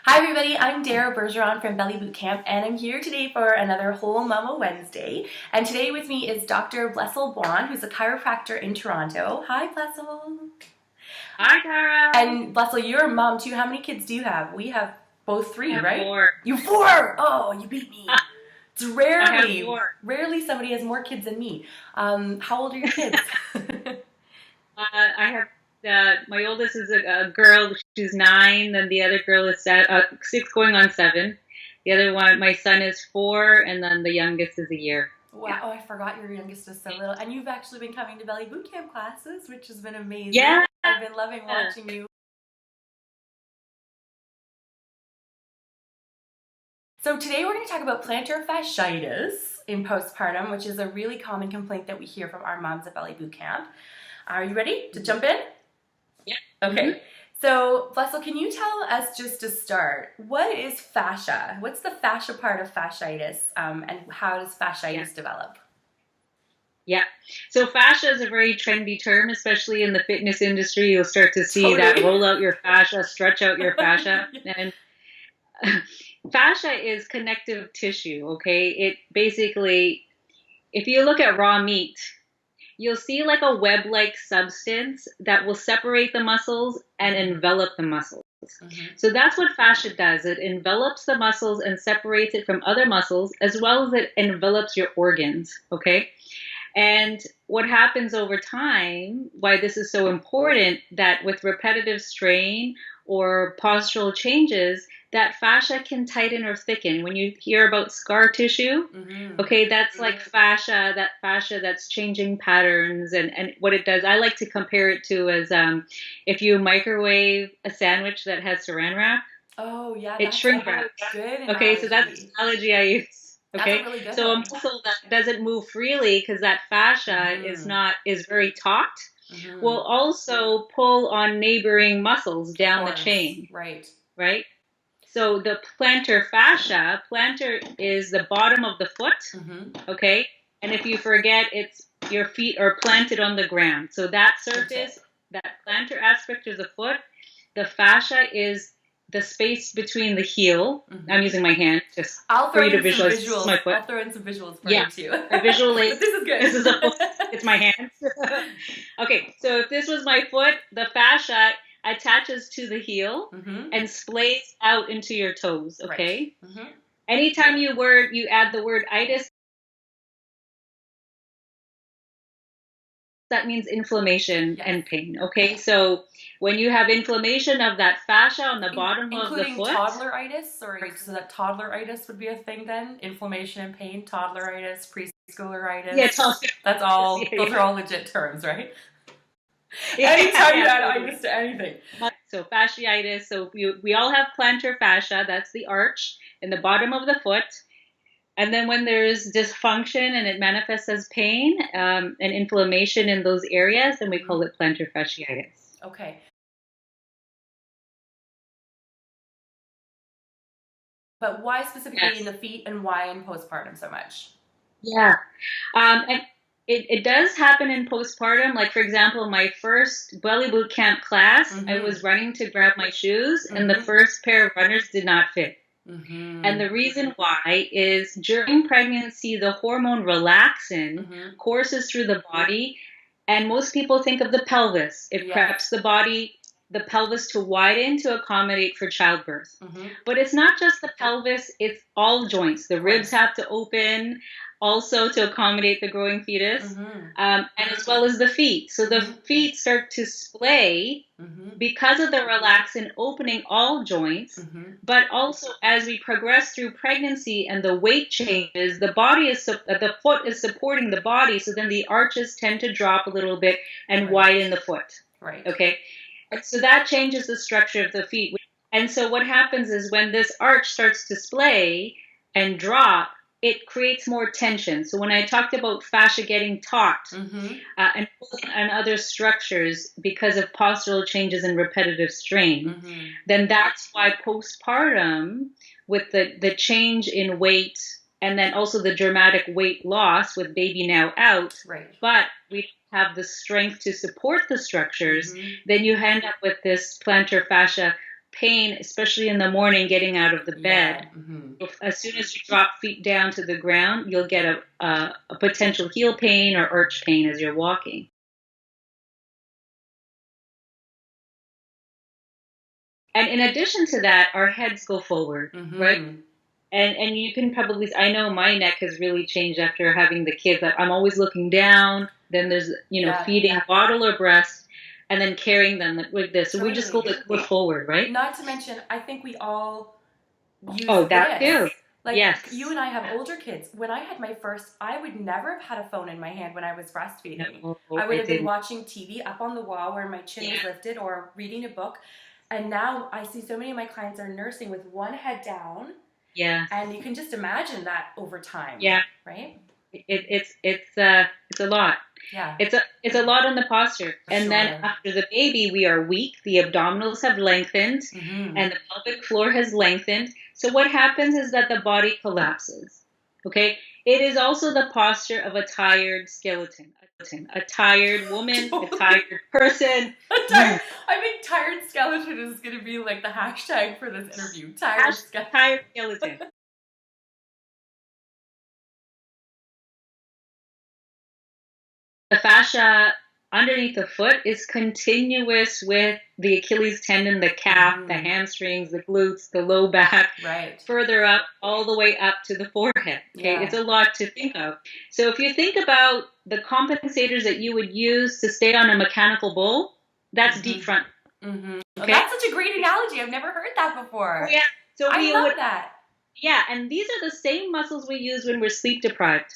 Hi everybody, I'm Dara Bergeron from Belly Boot Camp and I'm here today for another Whole Mama Wednesday. And today with me is Dr. Blessyl Buan, who's a chiropractor in Toronto. Hi Blessyl. Hi, Tara. And Blessyl, you're a mom too. How many kids do you have? We have both three, I have right? four. You have four! Oh, you beat me. It's I have four. rarely somebody has more kids than me. How old are your kids? I have my oldest is a girl. She's 9, and the other girl is 6, going on 7. The other one, my son, is 4, and then the youngest is a year. Wow, Yeah. oh, I forgot your youngest is so little. And you've actually been coming to Belly Boot Camp classes, which has been amazing. Yeah. I've been loving watching you. So today we're going to talk about plantar fasciitis in postpartum, which is a really common complaint that we hear from our moms at Belly Boot Camp. Are you ready to jump in? Yeah. Okay. Mm-hmm. So, Blessyl, can you tell us just to start, what is fascia? What's the fascia part of fasciitis, and how does fasciitis develop? Yeah. So fascia is a very trendy term, especially in the fitness industry. You'll start to see that roll out your fascia, stretch out your fascia. And fascia is connective tissue, okay? It basically, if you look at raw meat, you'll see like a web-like substance that will separate the muscles and envelop the muscles. Mm-hmm. So that's what fascia does. It envelops the muscles and separates it from other muscles, as well as it envelops your organs, okay? And what happens over time, why this is so important, that with repetitive strain or postural changes, that fascia can tighten or thicken. When you hear about scar tissue, okay, that's like fascia that's changing patterns. And what it does, I like to compare it to as if you microwave a sandwich that has saran wrap. Oh, yeah. It shrink wraps. Good. Okay, so that's the analogy I use. Okay, really good so one. a muscle that doesn't move freely because that fascia is very taut will also pull on neighboring muscles down the chain. Right. So the plantar fascia, plantar is the bottom of the foot. Okay, and if you forget, it's your feet are planted on the ground. So that surface, that plantar aspect of the foot, the fascia is the space between the heel. I'm using my hand just for you to visualize my foot. I'll throw in some visuals for you too. Visually, this is good. This is it's my hand. Okay, so if this was my foot, the fascia attaches to the heel and splays out into your toes. Okay. Right. Anytime you add the word itis, that means inflammation and pain. Okay, so when you have inflammation of that fascia on the bottom of the foot, including toddleritis, so that toddleritis would be a thing then. Inflammation and pain, toddleritis, preschooleritis. Yeah, that's all. Those are all legit terms, right? Anytime you add itis to anything. So fasciitis. So we all have plantar fascia. That's the arch in the bottom of the foot. And then when there's dysfunction and it manifests as pain and inflammation in those areas, then we call it plantar fasciitis. Okay. But why specifically in the feet and why in postpartum so much? Yeah. And it does happen in postpartum. Like, for example, my first Belly Boot Camp class, I was running to grab my shoes, and the first pair of runners did not fit. And the reason why is during pregnancy, the hormone relaxin courses through the body, and most people think of the pelvis. It preps the pelvis to widen to accommodate for childbirth. But it's not just the pelvis, it's all joints. The ribs have to open also to accommodate the growing fetus, and as well as the feet. So the feet start to splay because of the relaxin opening all joints, but also as we progress through pregnancy and the weight changes, the foot is supporting the body, so then the arches tend to drop a little bit and widen the foot. Right. Okay. So that changes the structure of the feet. And so what happens is when this arch starts to splay and drop, it creates more tension. So when I talked about fascia getting taut and other structures because of postural changes and repetitive strain, then that's why postpartum, with the change in weight and then also the dramatic weight loss with baby now out, but we have the strength to support the structures, then you end up with this plantar fascia pain, especially in the morning, getting out of the bed. As soon as you drop feet down to the ground, you'll get a potential heel pain or arch pain as you're walking. And in addition to that, our heads go forward, right? And you can probably, I know my neck has really changed after having the kids. I'm always looking down. Then there's, feeding bottle or breast, and then carrying them like this. So we just go forward, right? Not to mention, I think we all use that this. too. Like, yes. You and I have older kids. When I had my first, I would never have had a phone in my hand when I was breastfeeding. No, I would have been watching TV up on the wall where my chin was lifted, or reading a book. And now I see so many of my clients are nursing with one head down. Yeah. And you can just imagine that over time. Yeah. Right? It's a lot. Yeah. It's a lot on the posture. And then after the baby, we are weak. The abdominals have lengthened and the pelvic floor has lengthened. So what happens is that the body collapses. Okay? It is also the posture of a tired skeleton. A tired woman, a tired person. I think tired skeleton is going to be like the hashtag for this interview. Tired skeleton. The fascia underneath the foot is continuous with the Achilles tendon, the calf, the hamstrings, the glutes, the low back, further up, all the way up to the forehead. Okay, it's a lot to think of. So if you think about the compensators that you would use to stay on a mechanical bull, that's deep front. Okay? Oh, that's such a great analogy. I've never heard that before. Oh, yeah. So I love that. Yeah, and these are the same muscles we use when we're sleep deprived.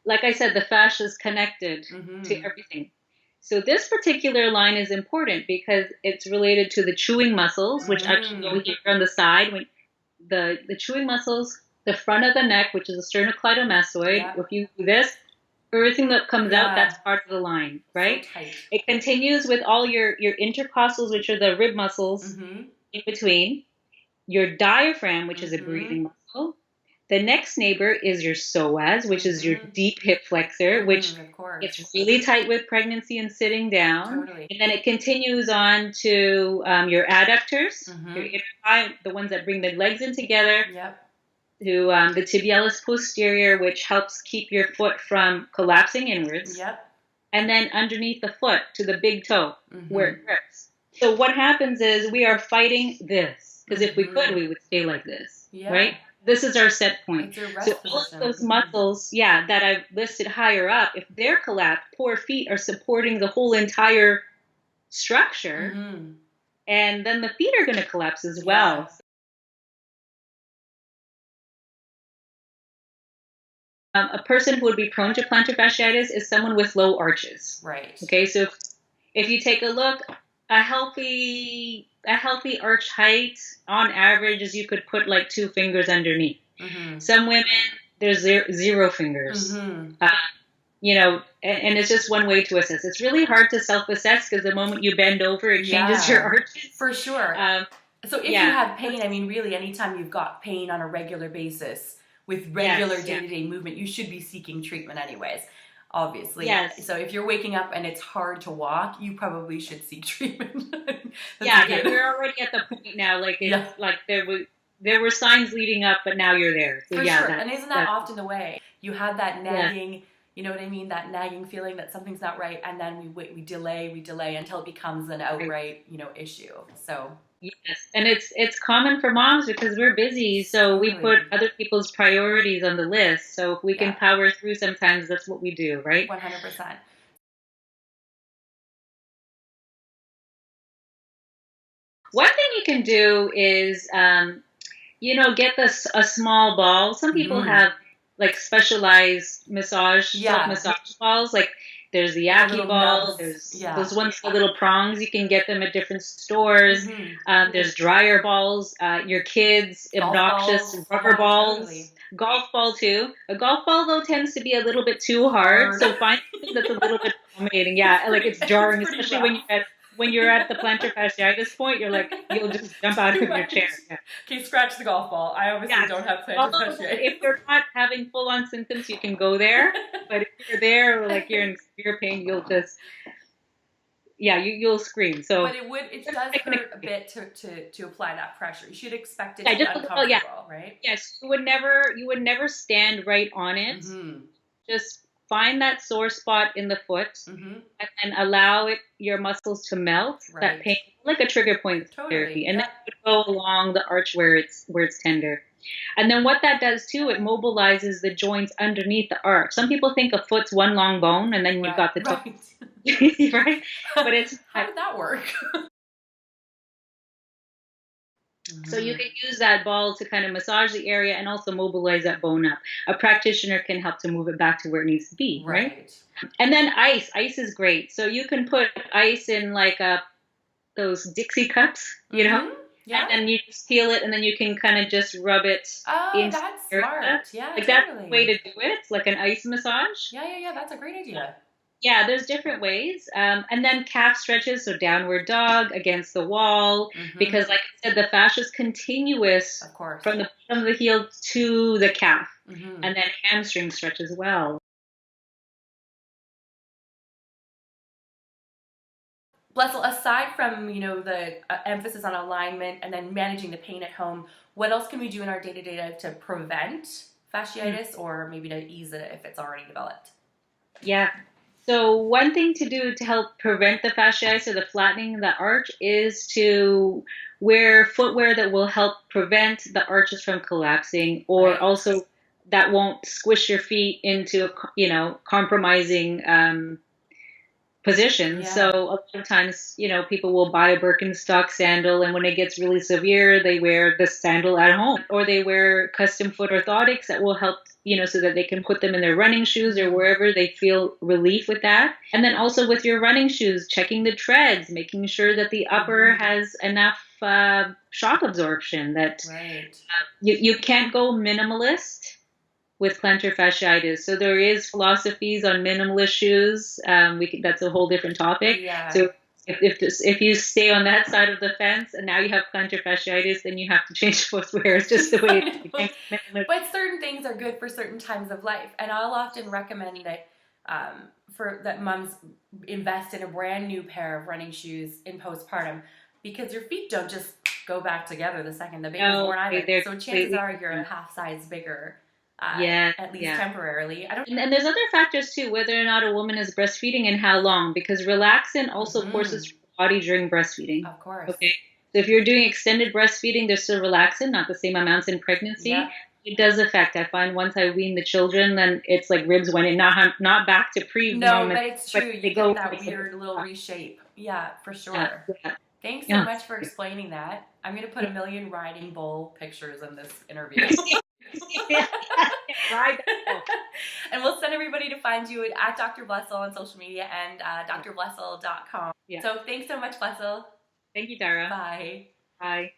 Like I said, the fascia is connected to everything. So this particular line is important because it's related to the chewing muscles, which actually go here on the side. When the chewing muscles, the front of the neck, which is the sternocleidomastoid. If you do this, everything that comes out, that's part of the line, right? So it continues with all your intercostals, which are the rib muscles in between. Your diaphragm, which is a breathing muscle. The next neighbor is your psoas, which is your deep hip flexor, which it's really tight with pregnancy and sitting down. And then it continues on to your adductors, your inner thigh, the ones that bring the legs in together, to the tibialis posterior, which helps keep your foot from collapsing inwards. And then underneath the foot to the big toe, where it grips. So what happens is we are fighting this, because if we could, we would stay like this, right? This is our set point. So all of those muscles, that I've listed higher up, if they're collapsed, poor feet are supporting the whole entire structure. And then the feet are going to collapse as well. A person who would be prone to plantar fasciitis is someone with low arches. Right. Okay, so if you take a look, a healthy arch height on average is you could put like 2 fingers underneath. Some women, there's zero fingers. And it's just one way to assess. It's really hard to self-assess because the moment you bend over, it changes your arches. For sure. So if you have pain, I mean, really, anytime you've got pain on a regular basis with regular day-to-day movement, you should be seeking treatment anyways. Obviously. So if you're waking up and it's hard to walk, you probably should seek treatment. You're already at the point now. Like, like there were signs leading up, but now you're there. So For sure. And isn't that often the way? You have that nagging, you know what I mean? That nagging feeling that something's not right, and then we delay until it becomes an outright, issue. So. Yes, and it's common for moms because we're busy, so we put other people's priorities on the list. So if we can power through, sometimes that's what we do, right? 100%. One thing you can do is, get a small ball. Some people have like specialized self-massage balls, like. There's the Yaki ball. There's those ones, the little prongs. You can get them at different stores. There's dryer balls. Your kids, obnoxious rubber balls. Totally. Golf ball too. A golf ball though tends to be a little bit too hard. So find something that's a little bit dominating. Like it's jarring, especially when you're at the plantar fasciitis point. You're like, you'll just jump out of your chair. Okay, scratch the golf ball. I obviously don't have plantar fasciitis. If you're not having full-on symptoms, you can go there. But if you're there, or like you're in severe pain, you'll just you'll scream. So, but it does hurt a bit to apply that pressure. You should expect it to be uncomfortable, right? Yes, you would never stand right on it. Mm-hmm. Just find that sore spot in the foot, mm-hmm. and allow your muscles to melt. Right. That pain, like a trigger point therapy, and then it would go along the arch where it's tender. And then what that does too, it mobilizes the joints underneath the arch. Some people think a foot's one long bone, and then you've got the toe. Right? But it's how did that work? So you can use that ball to kind of massage the area and also mobilize that bone up. A practitioner can help to move it back to where it needs to be, right? And then ice. Ice is great. So you can put ice in like those Dixie cups, you know? Yeah. And then you just peel it, and then you can kind of just rub it. Oh, that's smart. Yeah, like totally. That's the way to do it. It's like an ice massage. Yeah. That's a great idea. Yeah, there's different ways. And then calf stretches, so downward dog against the wall, because like I said, the fascia is continuous, of course, from the bottom of the heel to the calf, and then hamstring stretch as well. Blessyl, aside from, the emphasis on alignment and then managing the pain at home, what else can we do in our day-to-day to prevent fasciitis or maybe to ease it if it's already developed? Yeah. So one thing to do to help prevent the fasciitis or the flattening of the arch is to wear footwear that will help prevent the arches from collapsing, or also that won't squish your feet into, compromising positions. Yeah. So a lot of times, people will buy a Birkenstock sandal, and when it gets really severe, they wear the sandal at home, or they wear custom foot orthotics that will help, so that they can put them in their running shoes or wherever they feel relief with that. And then also with your running shoes, checking the treads, making sure that the upper has enough shock absorption. That you can't go minimalist with plantar fasciitis. So there is philosophies on minimalist shoes. That's a whole different topic. Yeah. So if you stay on that side of the fence and now you have plantar fasciitis, then you have to change footwear. It's just the way it is. But certain things are good for certain times of life. And I'll often recommend that that moms invest in a brand new pair of running shoes in postpartum, because your feet don't just go back together the second the baby's born either. So chances are you're a half size bigger. At least temporarily. And there's other factors too, whether or not a woman is breastfeeding and how long, because relaxin also courses through the body during breastfeeding. Of course. Okay. So if you're doing extended breastfeeding, there's still relaxin, not the same amounts in pregnancy. Yeah. It does affect. I find once I wean the children, then it's like ribs went in, not back to pre-moment. No, but it's true. You get that weird little reshape. Yeah, for sure. Yeah. Thanks so much for explaining that. I'm going to put a million riding bull pictures in this interview. And we'll send everybody to find you at Dr. Blessyl on social media and drblessyl.com. Yeah. So thanks so much, Blessyl. Thank you, Dara. Bye. Bye.